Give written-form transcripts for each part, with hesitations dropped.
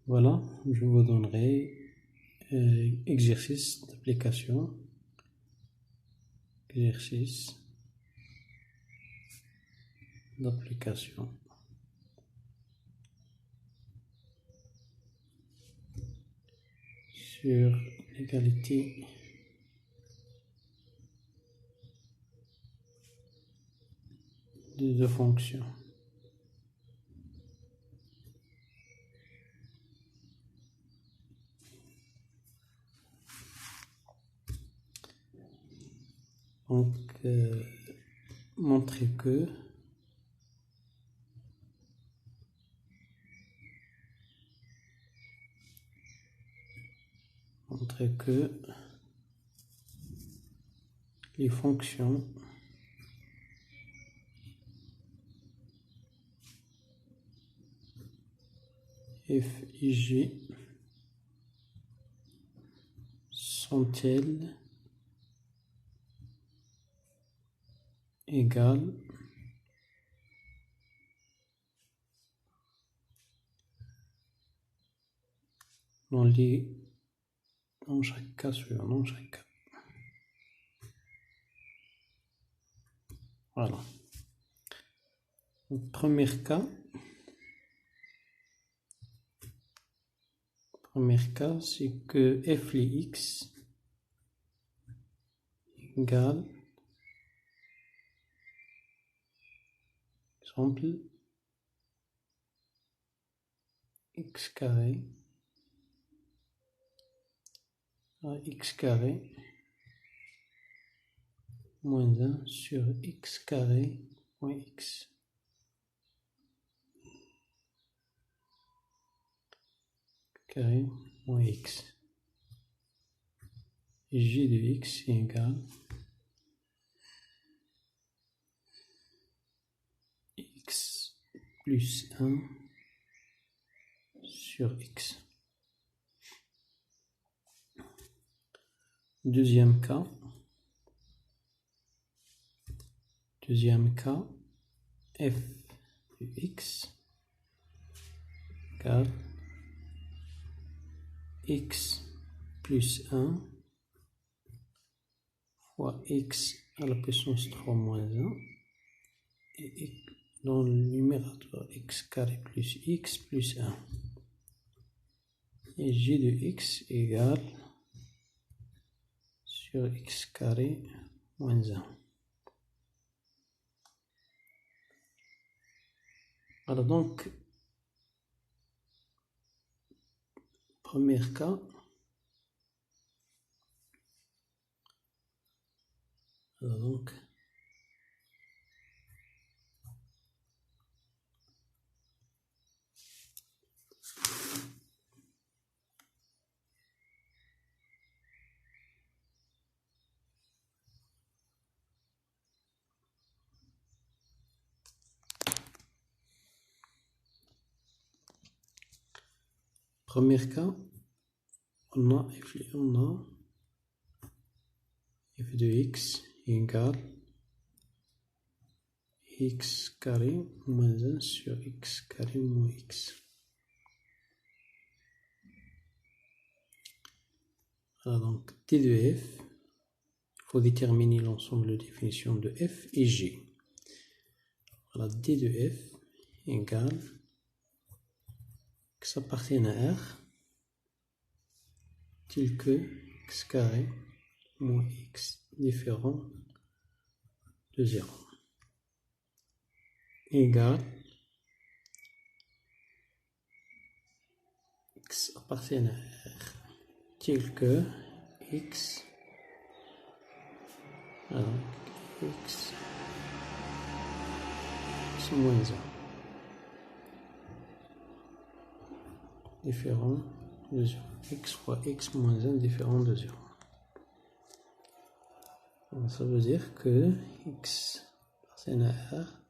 Voilà, je vous donnerai exercice d'application. Exercice d'application. Sur l'égalité de deux fonctions. Donc, montrer que les fonctions f et g sont-elles égales dans chaque cas suivant, dans chaque cas. Voilà. Le premier cas, c'est que f les x égale, exemple, x carré à x carré moins 1 sur x carré moins x. Carré moins x. Et g de x est égal x plus 1 sur x. Deuxième cas, f de x égale x plus 1 fois x à la puissance 3 moins 1 et dans le numérateur x carré plus x plus 1. Et g de x égale sur x carré moins 1. Alors donc, premier cas, alors donc, premier cas, on a f de x égale x carré moins 1 sur x carré moins x. Alors donc, t de f, il faut déterminer l'ensemble de définitions de f et g. Alors, d de f égale x appartient à R, tel que x carré moins x différent de 0. Égale x appartient à R, tel que x, alors x moins 1 différent de 0. X fois x moins 1 différent de 0. Donc, ça veut dire que x appartient à R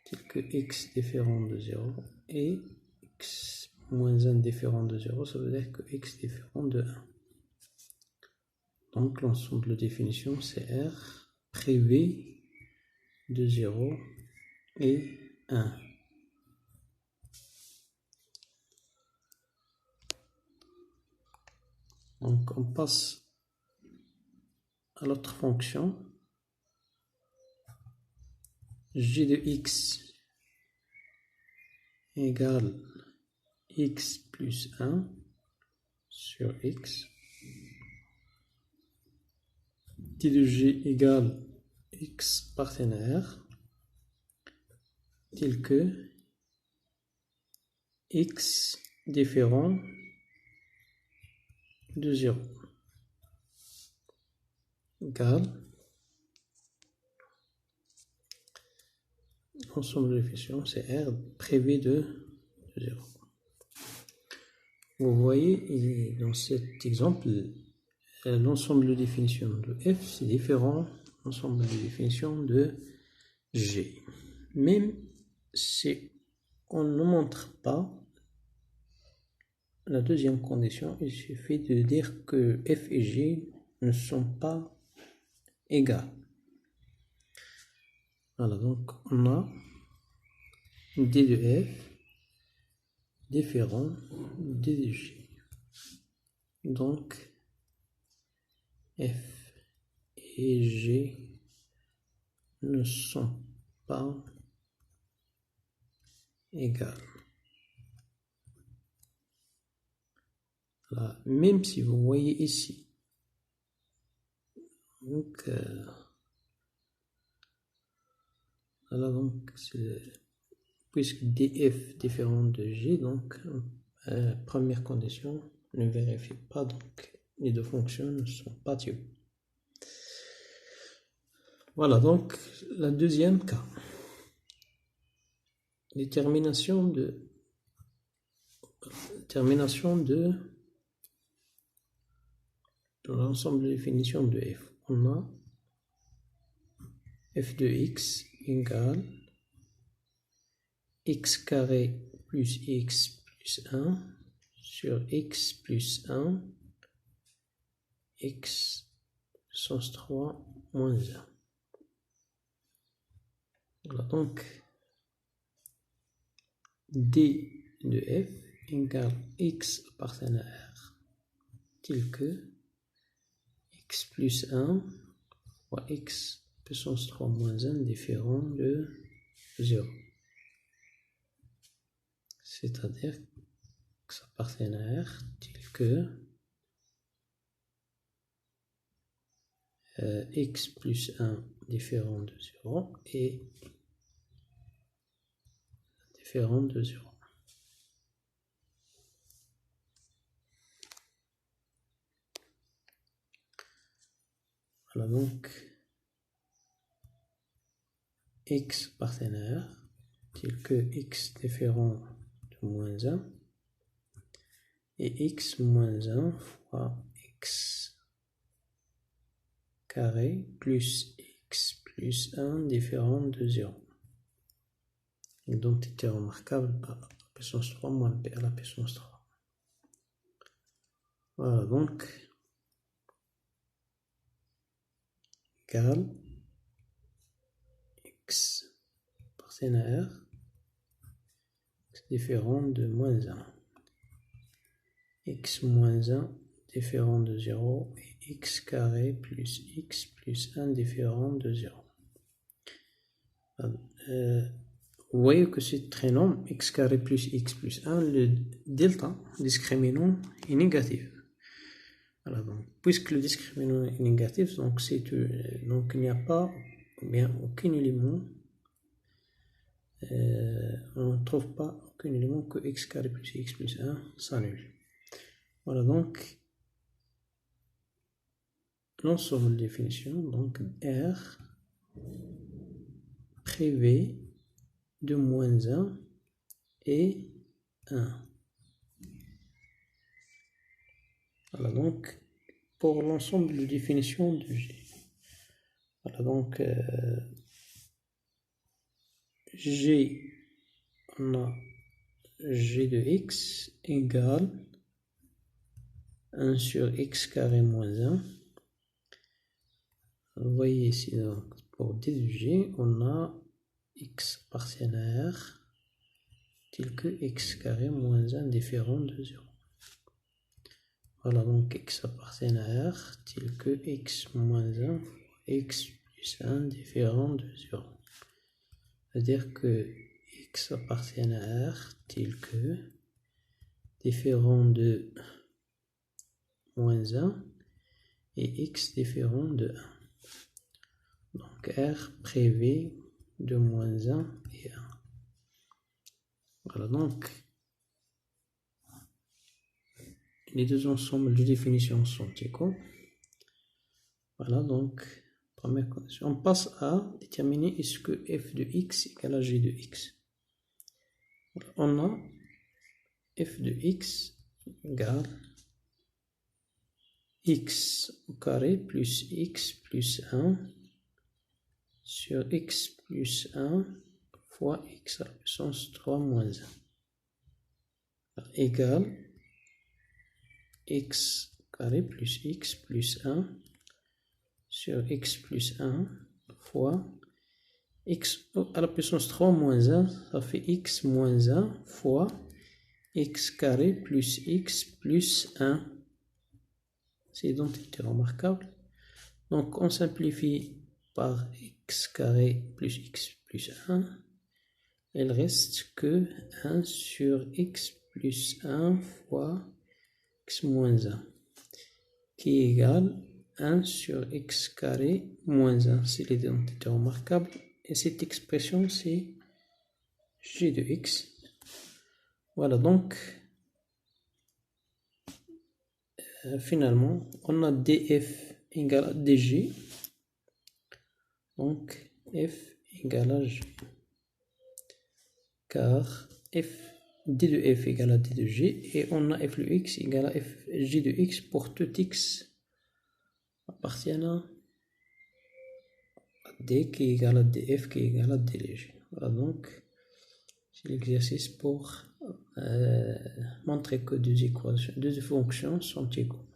tel que x différent de 0 et x moins 1 différent de 0, ça veut dire que x différent de 1. Donc l'ensemble de définition c'est R privé de 0 et 1. Donc on passe à l'autre fonction. G de x égale x plus 1 sur x. T de g égale x partenaire tel que x différent de 0 égale l'ensemble de définition, c'est R privé de 0. Vous voyez, dans cet exemple, l'ensemble de définition de F, c'est différent de l'ensemble de définition de G. Même si on ne montre pas la deuxième condition, il suffit de dire que F et G ne sont pas égales. Voilà, donc on a D de F différent de D de G. Donc F et G ne sont pas égales. Là, même si vous voyez ici, donc voilà, donc puisque DF différent de G, donc première condition ne vérifie pas, donc les deux fonctions ne sont pas tubes. Voilà, donc la deuxième cas, détermination de l'ensemble de définition de F. On a F de x égale x carré plus x plus 1 sur x plus 1 x puissance 3 moins 1. Voilà, donc D de F égale x appartenant à R tel que x plus 1 fois x puissance 3 moins 1 différent de 0. C'est-à-dire que ça appartient à R tel que x plus 1 différent de 0 et différent de 0. Voilà, donc x partenaire tel que x différent de moins 1 et x moins 1 fois x carré plus x plus 1 différent de 0. Identité remarquable à la puissance 3 moins p à la puissance 3. Voilà, donc égale x partenaire différent de moins 1. X moins 1 différent de 0 et x carré plus x plus 1 différent de 0. Vous voyez que ce trinôme x carré plus x plus 1, le delta discriminant est négatif. Voilà, donc, puisque le discriminant est négatif, donc, donc il n'y a pas bien aucun élément, on ne trouve pas aucun élément que x carré plus x plus 1 s'annule. Voilà, donc l'ensemble de définition, donc R privé de moins 1 et 1. Voilà, donc pour l'ensemble de définition de G. Voilà, donc G, on a G de x égale 1 sur x carré moins 1. Vous voyez ici, donc, pour D de G, on a x partenaire tel que x carré moins 1 différent de 0. Voilà, donc x appartient à R, tel que x moins 1 fois x plus 1 différent de 0. C'est-à-dire que x appartient à R, tel que différent de moins 1 et x différent de 1. Donc R privé de moins 1 et 1. Voilà, donc les deux ensembles de définition sont égaux. Voilà, donc première condition. On passe à déterminer est-ce que f de x égale à g de x. Voilà, on a f de x égale x au carré plus x plus 1 sur x plus 1 fois x à la puissance 3 moins 1 égale x carré plus x plus 1 sur x plus 1 fois x à la puissance 3 moins 1, ça fait x moins 1 fois x carré plus x plus 1. C'est l'identité remarquable. Donc on simplifie par x carré plus x plus 1. Il reste que 1 sur x plus 1 fois x moins 1 qui est égal 1 sur x carré moins 1. C'est l'identité remarquable. Et cette expression, c'est g de x. Voilà, donc finalement, on a df égale à dg. Donc f égale à g. Car d de f égale à d de g. Et on a f de x égale à f g de x pour tout x appartiennent à d qui est égal à df qui est égal à d de g. Voilà, donc c'est l'exercice pour montrer que deux fonctions sont égaux.